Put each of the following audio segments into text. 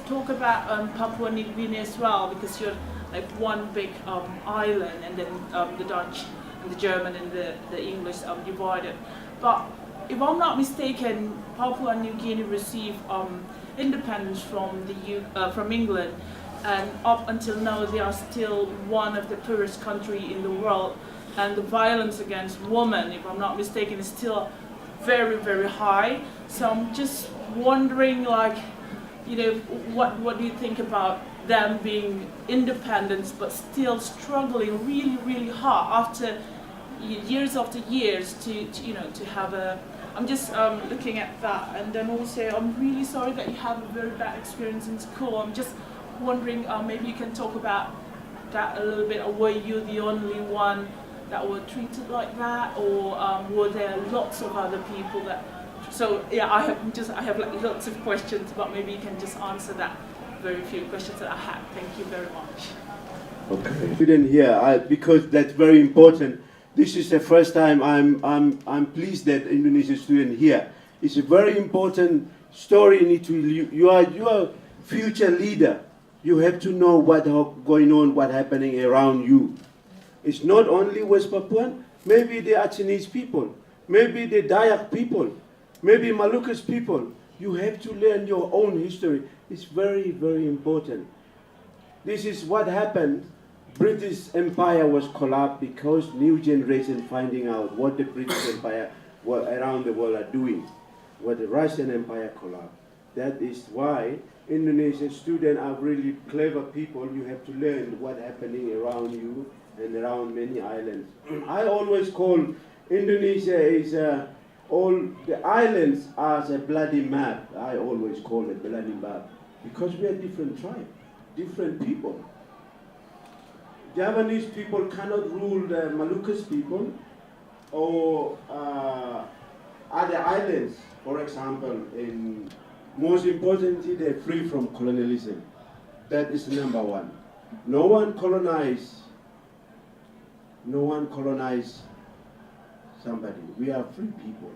talk about Papua New Guinea as well, because you're like one big island, and then the Dutch and the German and the English divided. But if I'm not mistaken, Papua New Guinea received independence from England, and up until now they are still one of the poorest countries in the world, and the violence against women, if I'm not mistaken, is still very, very high. So I'm just wondering, like, you know, what do you think about them being independent but still struggling really, really hard after years after years to have a. I'm just looking at that, and then also I'm really sorry that you have a very bad experience in school. I'm just wondering, maybe you can talk about that a little bit, or were you the only one that were treated like that, or were there lots of other people that? So yeah, I have like lots of questions, but maybe you can just answer that very few questions that I had. Thank you very much. Okay. Student here, because that's very important. This is the first time I'm pleased that Indonesian student here. It's a very important story. You are future leader. You have to know what going on, what happening around you. It's not only West Papuan. Maybe the Chinese people, maybe the Dayak people, maybe Malukas people. You have to learn your own history. It's very, very important. This is what happened. British Empire was collapsed because new generation finding out what the British Empire around the world are doing, what the Russian Empire collapsed. That is why Indonesian students are really clever people. You have to learn what's happening around you and around many islands. I always call Indonesia is all the islands as a bloody map. I always call it bloody map because we are different tribes, different people. Javanese people cannot rule the Malukas people or other islands. For example, most importantly, they're free from colonialism. That is number one. No one colonized somebody. We are free people.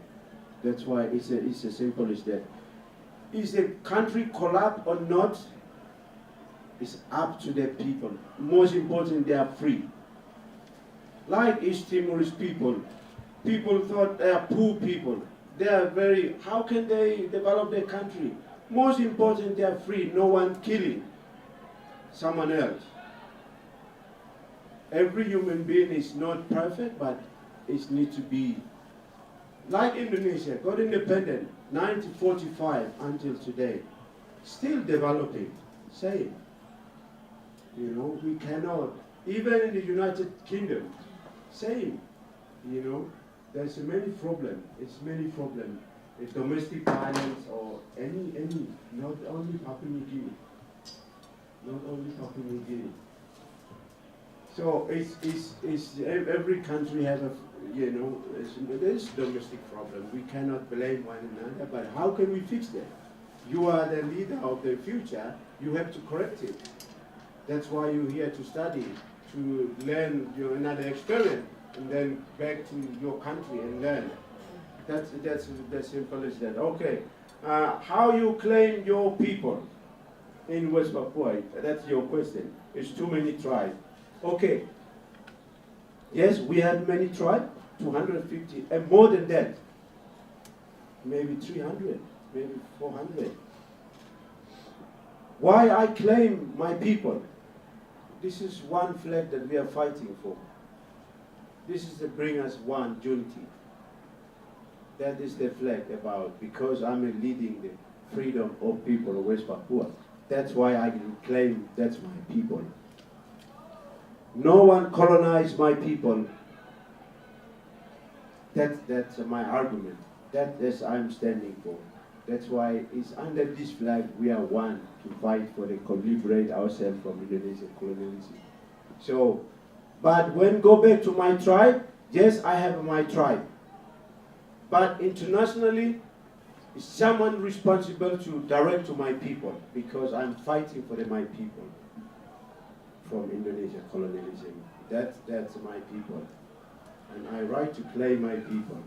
That's why it's as simple as that. Is the country collapsed or not? It's up to the people. Most important, they are free. Like East Timorese people thought they are poor people. They are how can they develop their country? Most important, they are free. No one killing someone else. Every human being is not perfect, but it needs to be like Indonesia, got independent 1945 until today. Still developing, same. You know, we cannot, even in the United Kingdom, same. You know, there's many problems. It's many problems. It's domestic violence or any, not only Papua New Guinea. Not only Papua New Guinea. So it's every country has there's domestic problem. We cannot blame one another, but how can we fix that? You are the leader of the future. You have to correct it. That's why you're here to study, to learn another experience, and then back to your country and learn. That's simple as that. Okay, how you claim your people in West Papua? That's your question. It's too many tribes. Okay. Yes, we have many tribes, 250, and more than that. Maybe 300, maybe 400. Why I claim my people? This is one flag that we are fighting for. This is to bring us one unity. That is the flag about, because I'm leading the freedom of people of West Papua. That's why I can claim that's my people. No one colonized my people. That's my argument. That is I'm standing for. That's why it's under this flag we are one to fight for the liberate ourselves from Indonesian colonialism. So, but when go back to my tribe, yes, I have my tribe. But internationally, is someone responsible to direct to my people, because I'm fighting for my people from Indonesian colonialism. That's my people. And I right to claim my people.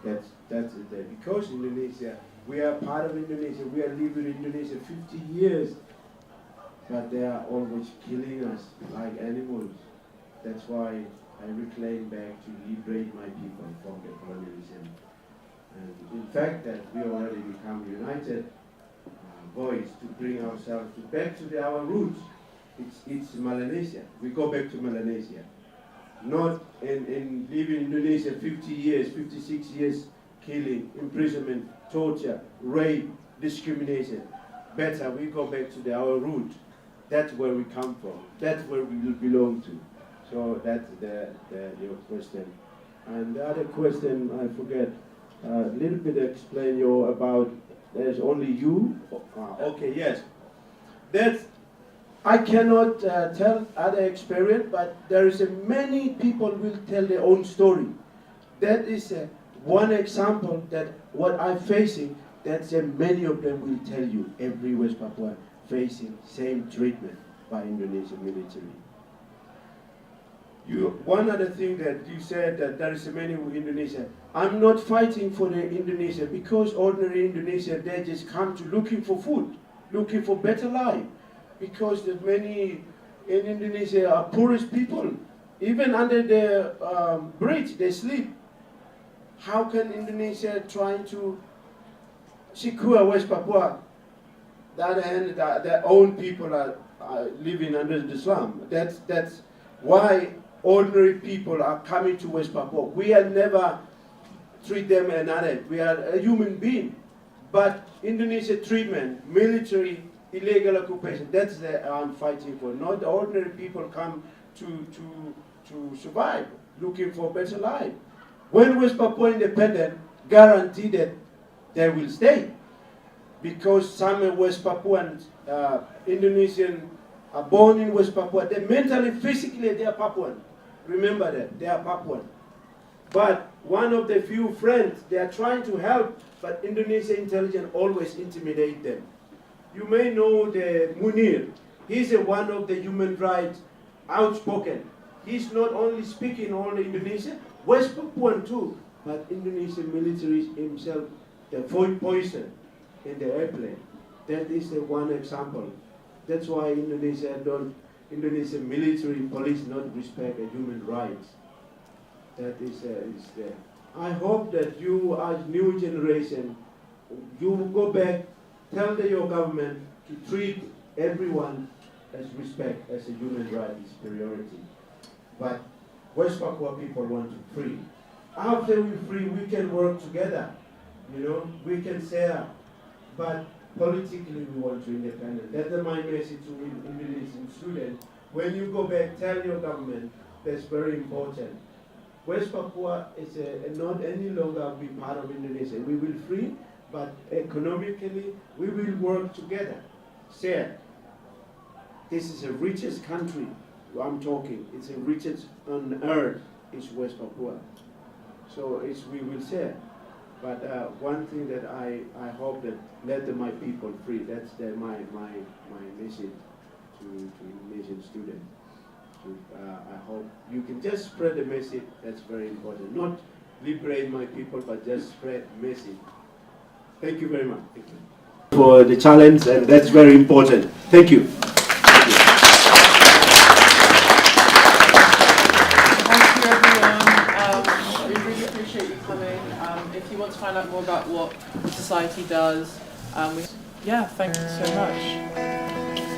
That's it there. Because Indonesia, we are part of Indonesia, we are living in Indonesia 50 years, but they are always killing us like animals. That's why I reclaim back to liberate my people from the colonialism. And in fact, that we already become united voice to bring ourselves back to our roots. It's Melanesia. We go back to Melanesia. Not in living in Indonesia 50 years, 56 years, killing, imprisonment, torture, rape, discrimination. Better we go back to our root. That's where we come from. That's where we belong to. So that's your question. And the other question, I forget, a little bit explain you about, there's only you? Okay, yes. That's, I cannot tell other experience, but there is many people will tell their own story. That is one example that what I'm facing, that's many of them will tell you, every West Papua facing same treatment by Indonesian military. One other thing that you said that there is many in Indonesia. I'm not fighting for the Indonesia because ordinary Indonesia, they just come to looking for food, looking for better life. Because the many in Indonesia are poorest people. Even under the bridge, they sleep. How can Indonesia trying to secure West Papua? The other hand, their own people are living under the slum. That's why ordinary people are coming to West Papua. We are never treat them another. We are a human being. But Indonesia treatment, military, illegal occupation, that's the I'm fighting for. Not the ordinary people come to survive, looking for a better life. When West Papua independent, guarantee that they will stay. Because some West Papuans, Indonesian, are born in West Papua. They mentally, physically, they are Papuan. Remember that, they are Papuan. But one of the few friends, they are trying to help, but Indonesian intelligence always intimidate them. You may know the Munir. He's one of the human rights outspoken. He's not only speaking on Indonesia, West Papuan too, but Indonesian military himself, the poison in the airplane. That is the one example. That's why Indonesian military police not respect human rights. That is there. I hope that you, as new generation, you go back, tell your government to treat everyone as respect, as a human right is priority. But West Papua people want to free. After we free, we can work together. You know, we can share. But politically, we want to independent. That's my message to Indonesian students. When you go back, tell your government that's very important. West Papua is not any longer be part of Indonesia. We will free, but economically, we will work together. Share. This is the richest country I'm talking. It's the richest on earth is West Papua. So we will share. But one thing that I hope that let my people free. That's my message to Indonesian students. I hope you can just spread the message. That's very important. Not liberate my people, but just spread message. Thank you very much. Thank you for the challenge, and that's very important. Thank you. If you want to find out more about what the society does, yeah, thank you so much.